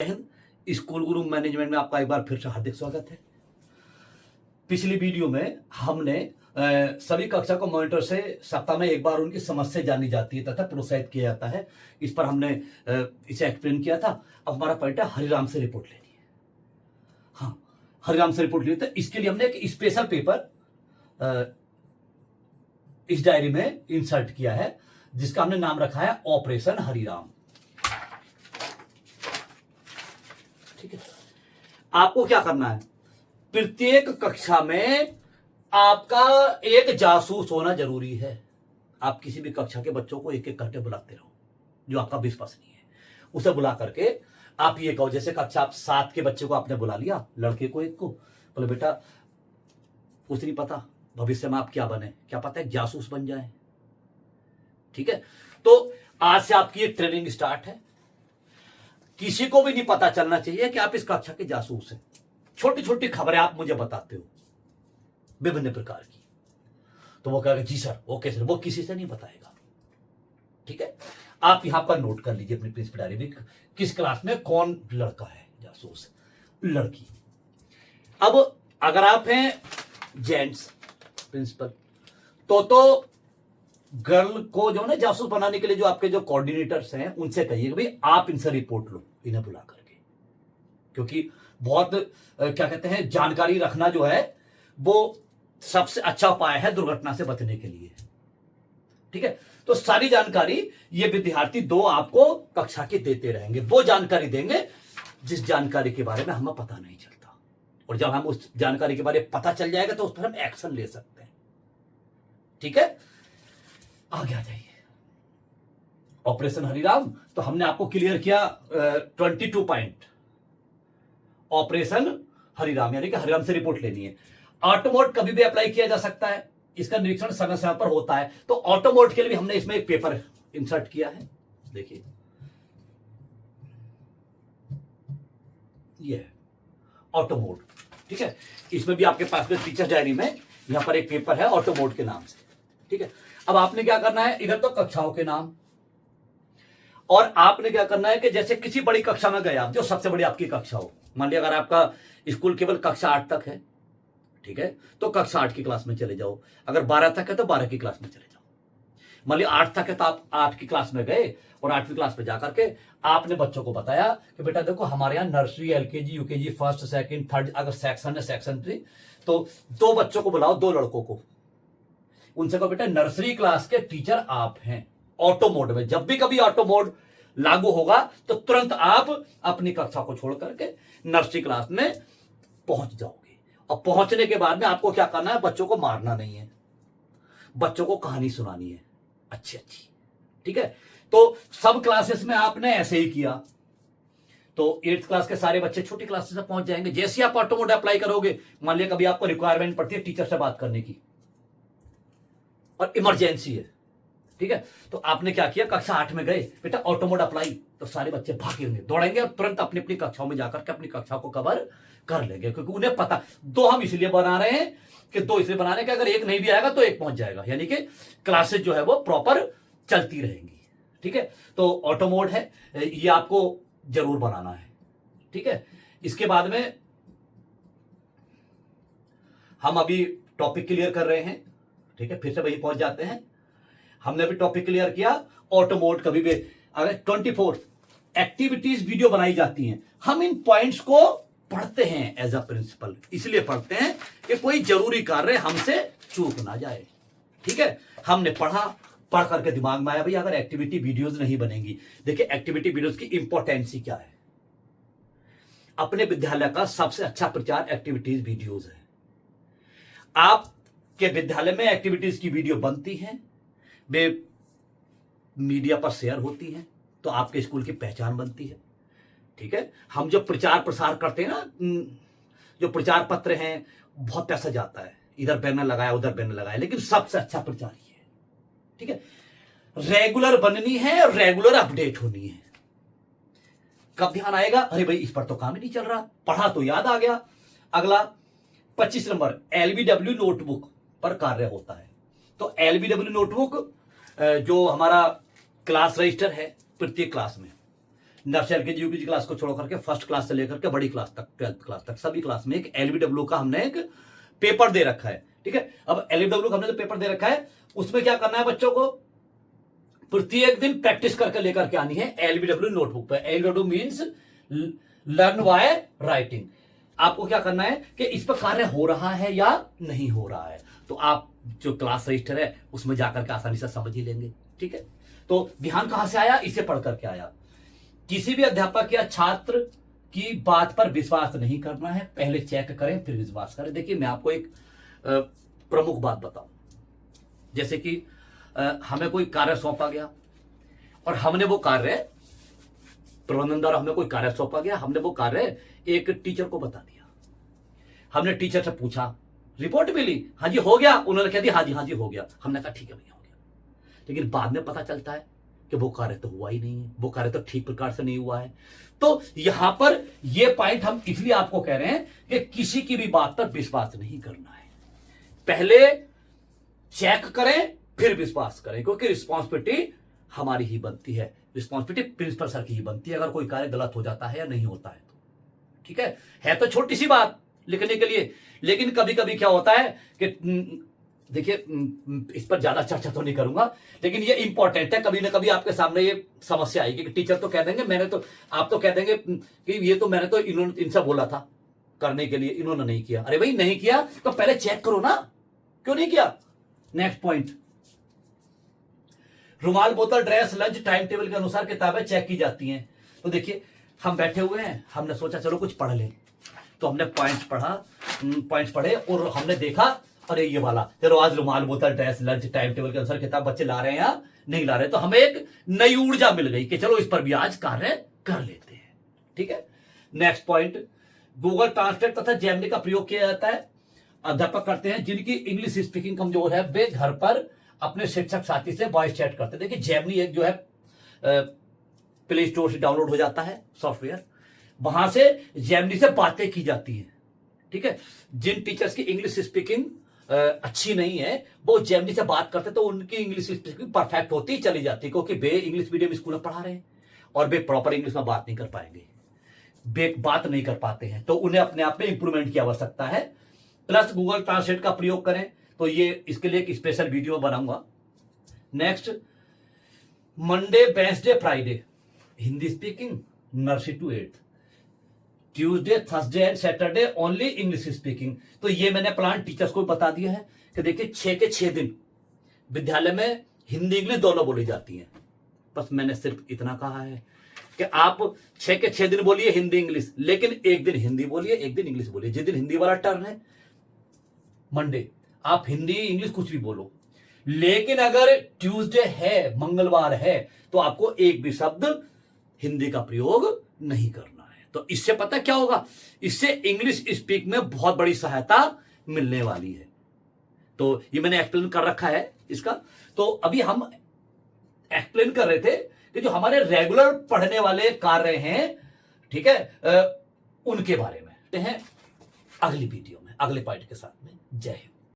Hind. School गुरु management में आपका एक बार फिर से हार्दिक स्वागत है। पिछली वीडियो में हमने सभी कक्षा को मॉनिटर से सप्ताह में एक बार उनकी समस्या जानी जाती है तथा प्रोत्साहित किया जाता है। इस पर हमने इसे एक्सप्लेन किया था। अब हमारा पॉइंट है हरिराम से रिपोर्ट लेनी है। हाँ, हरिराम से रिपोर्ट ली तो इसके लिए हमने एक स्पेशल पेपर इस डायरी में इंसर्ट किया है, जिसका हमने नाम रखा है ऑपरेशन हरिराम। ठीक है, आपको क्या करना है, प्रत्येक कक्षा में आपका एक जासूस होना जरूरी है। आप किसी भी कक्षा के बच्चों को एक एक करके बुलाते रहो जो आपका विश्वसनीय है। उसे बुला करके आप ये कहो, जैसे कक्षा आप 7 के बच्चे को आपने बुला लिया, लड़के को एक को, बोले बेटा कुछ नहीं पता भविष्य में आप क्या बने, क्या पता है जासूस बन जाए। ठीक है, तो आज से आपकी ये ट्रेनिंग स्टार्ट है। किसी को भी नहीं पता चलना चाहिए कि आप इस कक्षा के जासूस हैं। छोटी छोटी खबरें आप मुझे बताते हो विभिन्न प्रकार की, तो वो कहेगा जी सर, ओके सर, वो किसी से नहीं बताएगा। ठीक है, आप यहां पर नोट कर लीजिए अपनी प्रिंसिपल डायरी में किस क्लास में कौन लड़का है जासूस, लड़की। अब अगर आप हैं जेंट्स प्रिंसिपल, तो गर्ल को जो ना जासूस बनाने के लिए जो आपके जो कोऑर्डिनेटर्स हैं उनसे कहिए भाई आप इनसे रिपोर्ट लो, इन्हें बुला करके, क्योंकि बहुत क्या कहते हैं, जानकारी रखना जो है वो सबसे अच्छा उपाय है दुर्घटना से बचने के लिए। ठीक है, तो सारी जानकारी ये विद्यार्थी 2 आपको कक्षा के देते रहेंगे। वो जानकारी देंगे जिस जानकारी के बारे में हमें पता नहीं चलता, और जब हम उस जानकारी के बारे में पता चल जाएगा तो उस पर हम एक्शन ले सकते हैं। ठीक है, आगे आ जाइए। ऑपरेशन हरिराम तो हमने आपको क्लियर किया 22 पॉइंट। ऑपरेशन हरिराम यानी कि हरिराम से रिपोर्ट लेनी है। ऑटोमोड कभी भी अप्लाई किया जा सकता है, इसका निरीक्षण समय समय पर होता है। तो ऑटोमोड के लिए भी हमने इसमें एक पेपर इंसर्ट किया है, देखिए ये ऑटोमोड। ठीक है, इसमें भी आपके पास में टीचर डायरी में यहां पर एक पेपर है ऑटोमोड के नाम से। ठीक है, अब आपने क्या करना है, इधर तो कक्षाओं के नाम, और आपने क्या करना है कि जैसे किसी बड़ी कक्षा में गए आप, जो सबसे बड़ी आपकी कक्षा हो, मान लिया अगर आपका स्कूल केवल कक्षा 8 तक है, ठीक है, तो कक्षा 8 की क्लास में चले जाओ। अगर 12 तक है तो 12 की क्लास में चले जाओ। मान लिया 8 तक है तो आप 8 की क्लास में गए और 8वीं क्लास में जाकर के आपने बच्चों को बताया कि बेटा देखो हमारे यहाँ nursery, LKG, UKG, first, second, third, अगर सेक्शन है सेक्शन 3, तो 2 बच्चों को बुलाओ, 2 लड़कों को, उनसे कहो बेटा नर्सरी क्लास के टीचर आप हैं। ऑटो मोड में जब भी कभी ऑटो मोड लागू होगा तो तुरंत आप अपनी कक्षा को छोड़ करके नर्सरी क्लास में पहुंच जाओगे। और पहुंचने के बाद में आपको क्या करना है, बच्चों को मारना नहीं है, बच्चों को कहानी सुनानी है अच्छी अच्छी। ठीक है, तो सब क्लासेस में आपने ऐसे ही किया, तो 8th क्लास के सारे बच्चे छोटी क्लासेस में पहुंच जाएंगे। जैसे आप ऑटो मोड अप्लाई करोगे, मान लिया कभी आपको रिक्वायरमेंट पड़ती है टीचर से बात करने की और इमरजेंसी है, ठीक है, तो आपने क्या किया, कक्षा 8 में गए, बेटा ऑटो मोड अप्लाई, तो सारे बच्चे भागेंगे, दौड़ेंगे और तुरंत अपनी अपनी कक्षाओं में जाकर के अपनी कक्षा को कवर कर लेंगे, क्योंकि उन्हें पता 2 हम इसलिए बना रहे हैं कि 2 इसलिए बना रहे हैं कि अगर एक नहीं भी आएगा तो एक पहुंच जाएगा, यानी कि क्लासेस जो है वो प्रॉपर चलती रहेंगी। ठीक है, तो ऑटो मोड है, ये आपको जरूर बनाना है। ठीक है, इसके बाद में हम अभी टॉपिक क्लियर कर रहे हैं। ठीक है, फिर से वही पहुंच जाते हैं। हमने भी टॉपिक क्लियर किया, ऑटो मोड कभी भी अगर 24 एक्टिविटीज वीडियो बनाई जाती हैं, हम इन पॉइंट्स को पढ़ते हैं एज अ प्रिंसिपल, इसलिए पढ़ते हैं कि कोई जरूरी कार्य हमसे चूक ना जाए। ठीक है, हमने पढ़ करके दिमाग में आया भाई अगर एक्टिविटी वीडियोज नहीं बनेंगी। देखिए एक्टिविटी वीडियोज की इंपॉर्टेंस क्या है, अपने विद्यालय का सबसे अच्छा प्रचार एक्टिविटीज वीडियोज है। आपके विद्यालय में एक्टिविटीज की वीडियो बनती हैं, वे मीडिया पर शेयर होती हैं, तो आपके स्कूल की पहचान बनती है। ठीक है, हम जो प्रचार प्रसार करते हैं ना, जो प्रचार पत्र हैं, बहुत पैसा जाता है, इधर बैनर लगाया उधर बैनर लगाया, लेकिन सबसे अच्छा प्रचार ये है। ठीक है, रेगुलर बननी है, रेगुलर अपडेट होनी है। कब ध्यान आएगा, अरे भाई इस पर तो काम ही नहीं चल रहा, पढ़ा तो याद आ गया। अगला 25 नंबर एलबीडब्ल्यू नोटबुक पर कार्य होता है। तो एलबीडब्ल्यू नोटबुक जो हमारा क्लास रजिस्टर है प्रत्येक क्लास में, नर्सरी एलकेजी यूकेजी क्लास को छोड़ करके फर्स्ट क्लास से लेकर के बड़ी क्लास तक, 12th क्लास तक, सभी क्लास में एक एलबीडब्ल्यू का हमने एक पेपर दे रखा है। ठीक है, अब एलबीडब्ल्यू का हमने जो पेपर दे रखा है उसमें क्या करना है बच्चों को, प्रत्येक दिन प्रैक्टिस करके लेकर के आनी है एलबीडब्ल्यू नोटबुक पर। LBW means learn by writing. आपको क्या करना है कि इस पर कार्य हो रहा है या नहीं हो रहा है, तो आप जो क्लास रजिस्टर है उसमें जाकर के आसानी से समझ ही लेंगे। ठीक है, तो ध्यान कहां से आया, इसे पढ़ करके आया। किसी भी अध्यापक या छात्र की बात पर विश्वास नहीं करना है, पहले चेक करें फिर विश्वास करें। देखिए मैं आपको एक प्रमुख बात बताऊं, जैसे कि हमें कोई कार्य सौंपा गया और हमने वो कार्य, प्रबंधन द्वारा हमें कोई कार्य सौंपा गया, हमने वो कार्य एक टीचर को बता दिया। हमने टीचर से पूछा, रिपोर्ट मिली, हाँ जी हो गया, उन्होंने कह दिया हाँ जी हो गया। हमने कहा ठीक है भैया हो गया, लेकिन बाद में पता चलता है कि वो कार्य तो हुआ ही नहीं है, वो कार्य तो ठीक प्रकार से नहीं हुआ है। तो यहां पर ये पॉइंट हम इसलिए आपको कह रहे हैं कि किसी की भी बात पर विश्वास नहीं करना है, पहले चेक करें फिर विश्वास करें, क्योंकि रिस्पॉन्सिबिलिटी हमारी ही बनती है, रिस्पॉन्सिबिलिटी प्रिंसिपल सर की ही बनती है अगर कोई कार्य गलत हो जाता है या नहीं होता है तो। ठीक है तो छोटी सी बात लिखने के लिए, लेकिन कभी कभी क्या होता है कि देखिए इस पर ज्यादा चर्चा तो नहीं करूंगा, लेकिन ये इंपॉर्टेंट है, कभी ना कभी आपके सामने ये समस्या आएगी कि टीचर तो कह देंगे मैंने तो, आप तो कह देंगे कि ये तो मैंने तो इनसे बोला था करने के लिए, इन्होंने नहीं किया। अरे भाई नहीं किया तो पहले चेक करो ना, क्यों नहीं किया। नेक्स्ट पॉइंट, रुमाल, बोतल, ड्रेस, लंच टाइम टेबल के अनुसार किताबें चेक की जाती हैं। तो देखिए हम बैठे हुए हैं, हमने सोचा चलो कुछ पढ़ लें, तो हमने पॉइंट्स पढ़े और हमने देखा अरे ये वाला, चलो आज रुमाल, बोतल, ड्रेस, लंच टाइम टेबल के अनुसार किताब बच्चे ला रहे हैं या नहीं ला रहे, तो हमें एक नई ऊर्जा मिल गई कि चलो इस पर भी आज कार्य कर लेते हैं। ठीक है, नेक्स्ट पॉइंट, गूगल ट्रांसलेट तथा जेमिनी का प्रयोग किया जाता है। अध्यापक करते हैं जिनकी इंग्लिश स्पीकिंग कमजोर है, वे घर पर अपने शिक्षक साथी से वॉइस चैट करते हैं। देखिए जेमिनी एक जो है प्ले स्टोर से डाउनलोड हो जाता है सॉफ्टवेयर, वहां से जेमिनी से बातें की जाती है। ठीक है, जिन टीचर्स की इंग्लिश स्पीकिंग अच्छी नहीं है वो जेमिनी से बात करते तो उनकी इंग्लिश स्पीकिंग परफेक्ट होती चली जाती, क्योंकि वे इंग्लिश मीडियम स्कूल में पढ़ा रहे हैं और वे प्रॉपर इंग्लिश में बात नहीं कर पाएंगे, वे बात नहीं कर पाते हैं, तो उन्हें अपने आप में इंप्रूवमेंट की आवश्यकता है। प्लस गूगल ट्रांसलेट का प्रयोग करें, तो ये इसके लिए एक स्पेशल वीडियो बनाऊंगा। Next, Monday, Wednesday, Friday Hindi speaking nursery to 8th, Tuesday, Thursday and Saturday only English speaking. तो ये मैंने प्लान टीचर्स को बता दिया है कि देखिए 6 के 6 दिन विद्यालय में हिंदी इंग्लिश दोनों बोली जाती हैं। बस मैंने सिर्फ इतना कहा है कि आप 6 के 6 दिन बोलिए हिंदी इंग्लिश, लेकिन एक दिन हिंदी बोलिए एक दिन इंग्लिश बोलिए। जिस दिन हिंदी वाला टर्न है मंडे, आप हिंदी इंग्लिश कुछ भी बोलो, लेकिन अगर ट्यूसडे है, मंगलवार है, तो आपको एक भी शब्द हिंदी का प्रयोग नहीं करना है। तो इससे पता क्या होगा, इससे इंग्लिश स्पीक में बहुत बड़ी सहायता मिलने वाली है। तो ये मैंने एक्सप्लेन कर रखा है इसका। तो अभी हम एक्सप्लेन कर रहे थे कि जो हमारे रेगुलर पढ़ने वाले कार्य हैं, ठीक है, उनके बारे में हैं अगली वीडियो में, अगले पॉइंट के साथ में। जय हिंद।